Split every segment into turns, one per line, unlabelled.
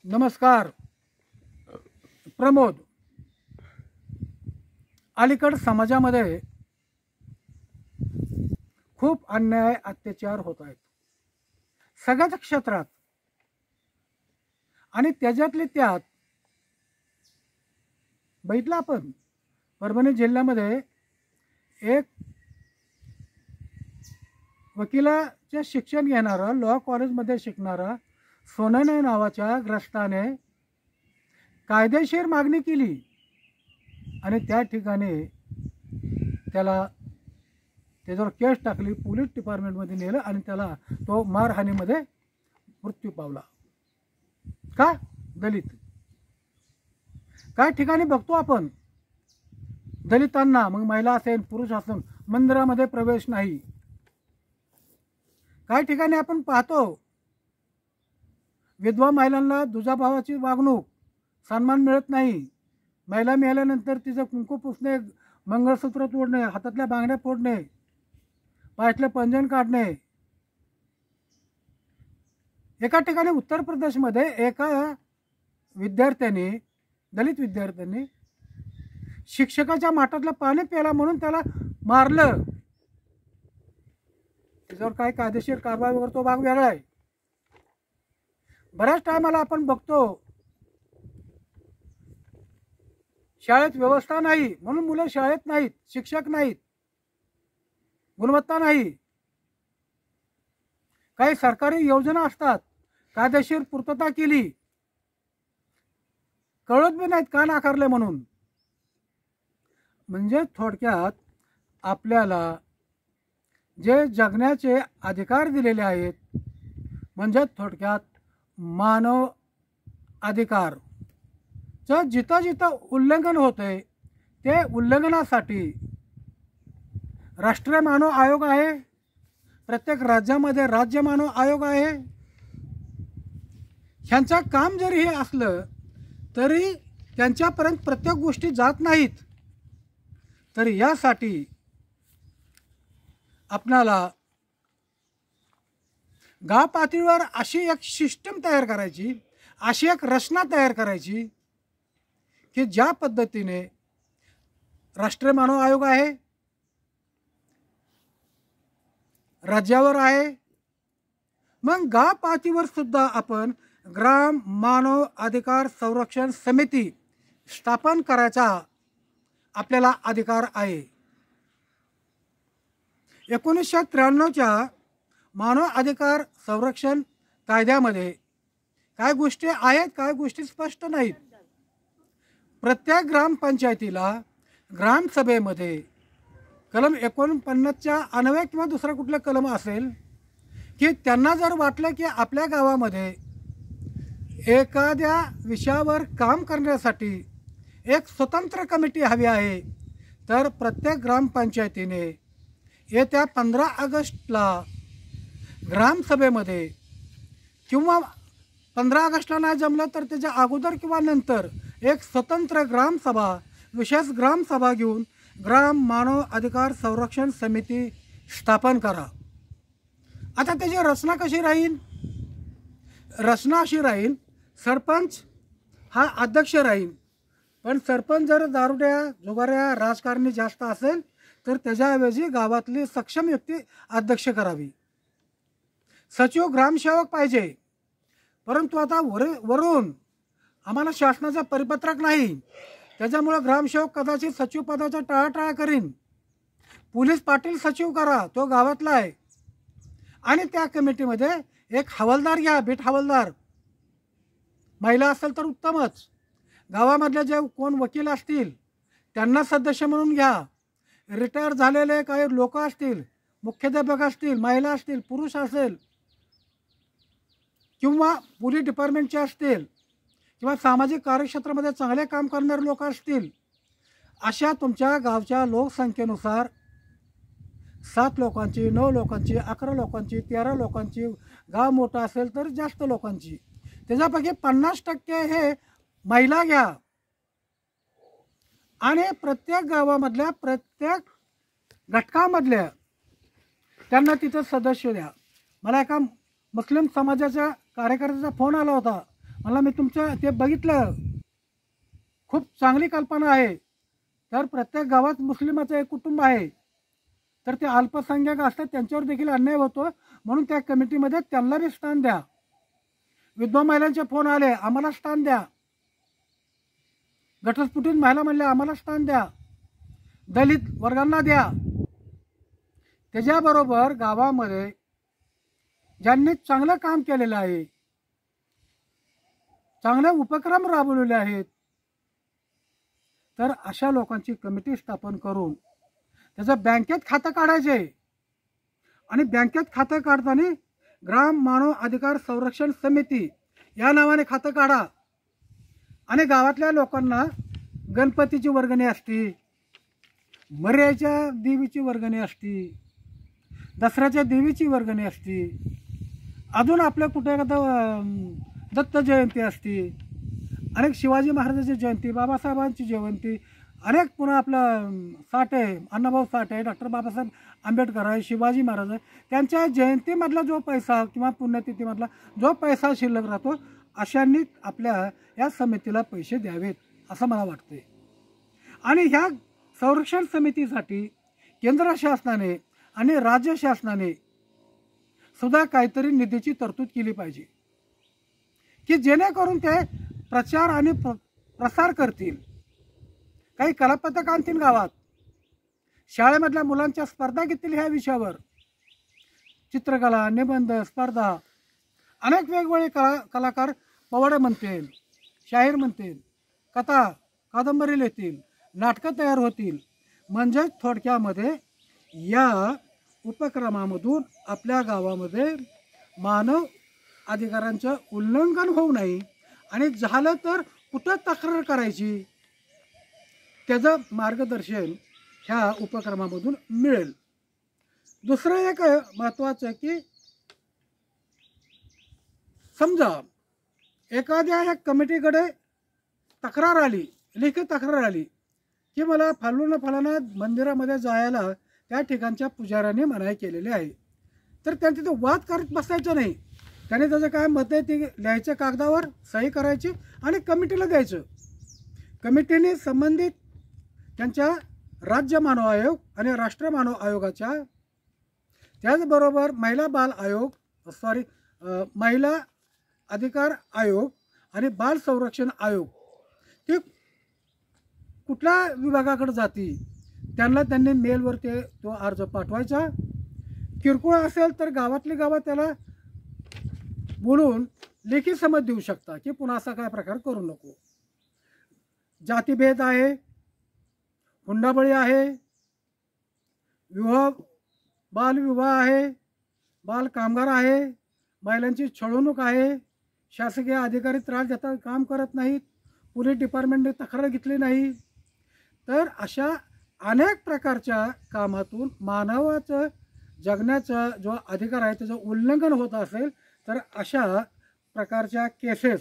नमस्कार. प्रमोद, अलीकड समाजामध्ये खूप अन्याय अत्याचार होत आहेत सगळ्याच क्षेत्रात, आणि त्याच्यातले त्यात बघितलं आपण परभणी जिल्ह्यामध्ये एक वकिलाचे शिक्षण घेणारा, लॉ कॉलेजमध्ये शिकणारा सोनने नावाच्या ग्रस्ताने कायदेशीर मागणी केली आणि त्या ठिकाणी त्याच्यावर केस टाकली. पोलीस डिपार्टमेंटमध्ये नेलं आणि त्याला तो मारहाणीमध्ये मृत्यू पावला. का? दलित. काही ठिकाणी बघतो आपण दलितांना, मग महिला असेल पुरुष असेल, मंदिरामध्ये प्रवेश नाही. काही ठिकाणी आपण पाहतो विधवा महिलांना दुजाभावाची वागणूक, सन्मान मिळत नाही. महिला मिळाल्यानंतर तिचं कुंकू पुसणे, मंगळसूत्र तोडणे, हातातल्या बांगड्या फोडणे, पायातले पंजन काढणे. एका ठिकाणी उत्तर प्रदेशमध्ये एका विद्यार्थ्याने, दलित विद्यार्थ्यांनी शिक्षकाच्या माठातलं पाणी प्याला म्हणून त्याला मारलं. त्याच्यावर काय कायदेशीर कारवाई वगैरे तो भाग वेगळा आहे. बऱ्याच टायमाला आपण बघतो शाळेत व्यवस्था नाही म्हणून मुलं शाळेत नाहीत, शिक्षक नाहीत, गुणवत्ता नाही. काही सरकारी योजना असतात, कायदेशीर पूर्तता केली, कळत बी नाहीत का नाकारले म्हणून. म्हणजे थोडक्यात आपल्याला जे जगण्याचे अधिकार दिलेले आहेत, म्हणजे थोडक्यात मानव अधिकार चं जिथं जिथं उल्लंघन होते ते उल्लंघनासाठी राष्ट्रीय मानव आयोग आहे, प्रत्येक राज्यामध्ये राज्य मानव आयोग आहे. ह्यांचं काम जरी हे असलं तरी त्यांच्यापर्यंत प्रत्येक गोष्टी जात नाहीत. तरी यासाठी आपणाला गाव पातळीवर अशी एक सिस्टम तयार करायची, अशी एक रचना तयार करायची की ज्या पद्धतीने राष्ट्रीय मानव आयोग आहे, राज्यावर आहे, मग गाव पातळीवर सुद्धा आपण ग्राम मानव अधिकार संरक्षण समिती स्थापन करायचा आपल्याला अधिकार आहे. 1993च्या मानव अधिकार संरक्षण कायद्यामध्ये काय गोष्टी आहेत, काय गोष्टी स्पष्ट नाहीत. प्रत्येक ग्रामपंचायतीला ग्रामसभेमध्ये कलम 49च्या अन्वये किंवा दुसरा कुठला कलम असेल की त्यांना जर वाटलं की आपल्या गावामध्ये एखाद्या विषयावर काम करण्यासाठी एक स्वतंत्र कमिटी हवी आहे, तर प्रत्येक ग्रामपंचायतीने येत्या 15 ऑगस्टला ग्रामसभेमध्ये, किंवा 15 ऑगस्टला नाही जमलं तर त्याच्या अगोदर किंवा नंतर एक स्वतंत्र ग्रामसभा, विशेष ग्रामसभा घेऊन ग्राम मानव अधिकार संरक्षण समिती स्थापन करा. आता त्याची रचना कशी राहील? रचना अशी राहील, सरपंच हा अध्यक्ष राहील, पण सरपंच जर दारुड्या, जुगाऱ्या, राजकारणी जास्त असेल तर त्याच्याऐवजी गावातली सक्षम व्यक्ती अध्यक्ष करावी. सचिव ग्रामसेवक पाहिजे, परंतु आता वरून आम्हाला शासनाचा परिपत्रक नाही, त्याच्यामुळे ग्रामसेवक कदाचित सचिव पदाचा टाळाटाळ करीन. पोलीस पाटील सचिव करा, तो गावातला आहे, आणि त्या कमिटीमध्ये एक हवालदार घ्या, बीट हवालदार. महिला असेल तर उत्तमच. गावामधले जे कोण वकील असतील त्यांना सदस्य म्हणून घ्या. रिटायर झालेले काही लोक असतील, मुख्याध्यापक असतील, महिला असतील, पुरुष असेल, किंवा पोलीस डिपार्टमेंटचे असतील, किंवा सामाजिक कार्यक्षेत्रामध्ये चांगले काम करणारे लोक असतील, अशा तुमच्या गावच्या लोकसंख्येनुसार 7 लोकांची, 9 लोकांची, 11 लोकांची, 13 लोकांची, गाव मोठा असेल तर जास्त लोकांची, त्याच्यापैकी 50% हे महिला घ्या. आणि प्रत्येक गावामधल्या प्रत्येक घटकामधल्या त्यांना तिथं सदस्य द्या. मला एका मुस्लिम समाजाच्या कार्यकर्त्याचा फोन आला होता. मला मी तुमचं ते बघितलं, खूप चांगली कल्पना आहे. तर प्रत्येक गावात मुस्लिमाचं एक कुटुंब आहे, तर ते अल्पसंख्याक असतात, त्यांच्यावर देखील अन्याय होतो. म्हणून त्या कमिटीमध्ये त्यांना बी स्थान द्या. विधवा महिलांचे फोन आले, आम्हाला स्थान द्या. घटस्फोटीत महिला म्हणल्या आम्हाला स्थान द्या. दलित वर्गांना द्या. त्याच्याबरोबर गावामध्ये ज्यांनी चांगलं काम केलेलं आहे, चांगले उपक्रम राबवलेले आहेत, तर अशा लोकांची कमिटी स्थापन करून त्याचं बँकेत खातं काढायचे. आणि बँकेत खातं काढताना ग्राम मानव अधिकार संरक्षण समिती या नावाने खातं काढा. आणि गावातल्या लोकांना गणपतीची वर्गणी असती, मर्याच्या देवीची वर्गणी असती, दसऱ्याच्या देवीची वर्गणी असती, अजून आपल्या कुठे एखादं दत्त जयंती असती, अनेक शिवाजी महाराजांची जयंती, बाबासाहेबांची जयंती, अनेक पुन्हा आपलं साठे, अण्णाभाऊ साठे, डॉक्टर बाबासाहेब आंबेडकर आहे, शिवाजी महाराज आहे, त्यांच्या जयंतीमधला जो पैसा किंवा पुण्यतिथीमधला जो पैसा शिल्लक राहतो, अशांनी आपल्या या समितीला पैसे द्यावेत असं मला वाटते. आणि ह्या संरक्षण समितीसाठी केंद्र शासनाने आणि राज्य शासनाने सुद्धा काहीतरी निधीची तरतूद केली पाहिजे, की जेणेकरून ते प्रचार आणि प्रसार करतील. काही कलापथक आणतील गावात, शाळेमधल्या मुलांच्या स्पर्धा घेतील ह्या विषयावर, चित्रकला, निबंध स्पर्धा, अनेक वेगवेगळे कलाकार पोवाडे म्हणतील, शाहीर म्हणतील, कथा कादंबरी लिहितील, नाटकं तयार होतील. म्हणजे थोडक्यामध्ये या उपक्रमामधून आपल्या गावामध्ये मानव अधिकारांचं उल्लंघन होऊ नये, आणि झालं तर कुठं तक्रार करायची त्याचं मार्गदर्शन ह्या उपक्रमामधून मिळेल. दुसरं एक महत्त्वाचं की समजा एखाद्या ह्या कमिटीकडे तक्रार आली, लेखी तक्रार आली की मला फलाना मंदिरामध्ये जायला त्या ठिकाणच्या पुजाऱ्यांनी मनाई केलेली आहे, तर त्यांनी तिथे वाद करत बसायचं नाही. त्याने त्याचं काय मत आहे ते लिहायचं, कागदावर सही करायची आणि कमिटीला द्यायचं. कमिटीने संबंधित त्यांच्या राज्य मानव आयोग आणि राष्ट्रीय मानव आयोगाच्या, त्याचबरोबर महिला अधिकार आयोग आणि बाल संरक्षण आयोग, ते कुठल्या विभागाकडे जाती त्यांनी मेलवर तो अर्ज पाठवायचा. किरकोळ असेल तर गावातली गावात त्याला बोलून लेखी समज देऊ शकता की पुन्हा असा काय प्रकार करू नको. जातीभेद आहे, हुंडाबळी आहे, बालविवाह आहे, बाल कामगार आहे, महिलांची छळवणूक आहे, शासकीय अधिकारी त्रास देतात, काम करत नाहीत, पोलीस डिपार्टमेंटने तक्रार घेतली नाही. तर अशा अनेक प्रकारच्या कामातून मानवाचं जगण्याचा जो अधिकार आहे त्याचं उल्लंघन होत असेल, तर अशा प्रकारच्या केसेस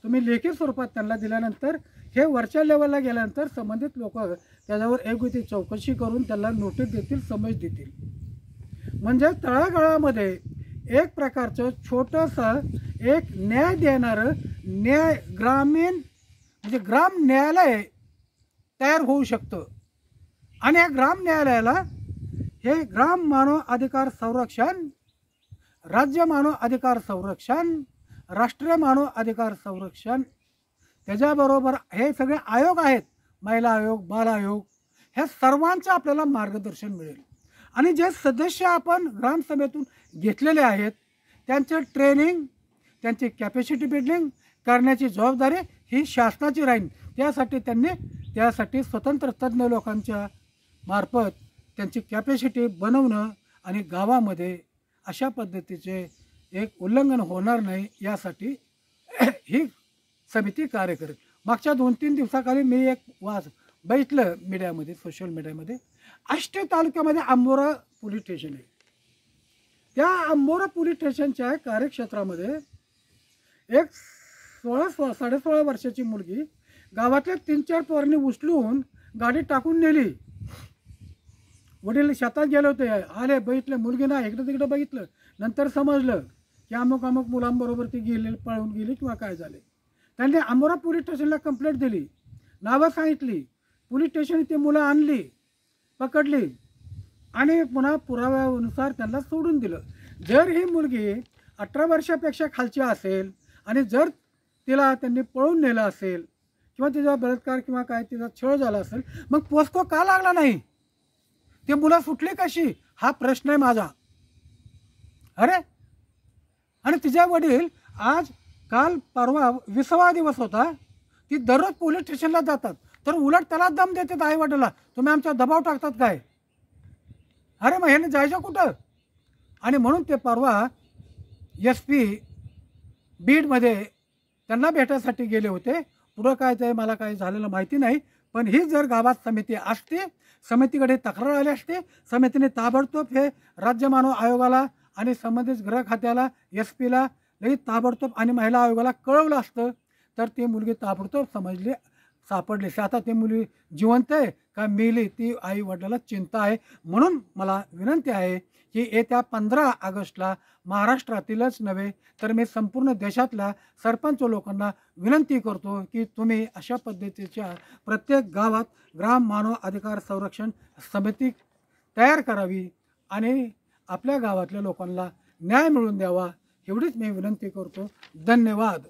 तुम्ही लेखी स्वरूपात त्यांना दिल्यानंतर हे वरच्या लेवलला गेल्यानंतर संबंधित लोक त्याच्यावर योग्य चौकशी करून त्याला नोटीस देतील, समज देतील. म्हणजे तळागाळामध्ये एक प्रकारचं छोटंसं एक न्याय देणारं ग्रामीण म्हणजे ग्राम न्यायालय तयार होऊ शकतं. आणि या ग्राम न्यायालयाला हे ग्राम मानव अधिकार संरक्षण, राज्य मानव अधिकार संरक्षण, राष्ट्रीय मानव अधिकार संरक्षण, त्याच्याबरोबर हे सगळे आयोग आहेत, महिला आयोग, बाल आयोग, ह्या सर्वांचं आपल्याला मार्गदर्शन मिळेल. आणि जे सदस्य आपण ग्रामसभेतून घेतलेले आहेत त्यांचं ट्रेनिंग, त्यांची कॅपॅसिटी बिल्डिंग करण्याची जबाबदारी ही शासनाची राहील. त्यासाठी स्वतंत्र तज्ज्ञ लोकांच्या मार्फत त्यांची कॅपॅसिटी बनवणं आणि गावामध्ये अशा पद्धतीचे एक उल्लंघन होणार नाही यासाठी ही समिती कार्य करेल. मागच्या 2-3 दिवसाखाली मी एक बघितलं मीडियामध्ये, सोशल मीडियामध्ये, आष्टे तालुक्यामध्ये आंबोरा पोलीस स्टेशन आहे. त्या आंबोरा पोलीस स्टेशनच्या कार्यक्षेत्रामध्ये एक 16-16 वर्षाची मुलगी गावातल्या 3-4 पोरांनी उचलून गाडी टाकून नेली. वडील शेतात गेले होते, आले, बघितलं मुलगी ना, इकडं तिकडं बघितलं, नंतर समजलं की अमुक अमुक मुलांबरोबर ती गेली, पळून गेली किंवा काय झाले. त्यांनी आंबोरा पोलीस स्टेशनला कंप्लेंट दिली, नावं सांगितली, पोलीस स्टेशन ती मुलं आणली, पकडली आणि पुन्हा पुराव्यानुसार त्यांना सोडून दिलं. जर ही मुलगी 18 वर्षापेक्षा खालची असेल आणि जर तिला त्यांनी पळून नेलं असेल किंवा तिचा बलात्कार किंवा काय तिचा छळ झाला असेल, मग पोस्को का लागला नाही? ती मुलं सुटली कशी, हा प्रश्न आहे माझा. अरे, आणि तिचे वडील आज काल परवा 20वा दिवस होता, ती दररोज पोलीस स्टेशनला जातात, तर उलट त्याला दम देतात आई वडिलांना, तुम्ही आमचा दबाव टाकतात काय? अरे मग ह्याने जायचं कुठं? आणि म्हणून ते परवा SP बीडमध्ये त्यांना भेटायसाठी गेले होते. पुढं काय ते मला काही झालेलं माहिती नाही, पण ही जर गावात समिती असते, समितीकडे तक्रार आली असते, समितीने ताबडतोब हे राज्य मानव आयोगाला आणि संबंधित गृह खात्याला, SP ला लगेच ताबडतोब आणि महिला आयोगाला कळवलं असतं, तर ती मुलगी ताबडतोब सापडली. आता ती मुलगी जिवंत आहे का मेली, ती आई वडिलांना चिंता आहे. म्हणून मला विनंती आहे की येत्या 15 ऑगस्टला महाराष्ट्रातीलच नव्हे तर मी संपूर्ण देशातल्या सरपंच लोकांना विनंती करतो की तुम्ही अशा पद्धतीच्या प्रत्येक गावात ग्राम मानव अधिकार संरक्षण समिती तयार करावी आणि आपल्या गावातल्या लोकांना न्याय मिळवून द्यावा, एवढीच मी विनंती करतो. धन्यवाद.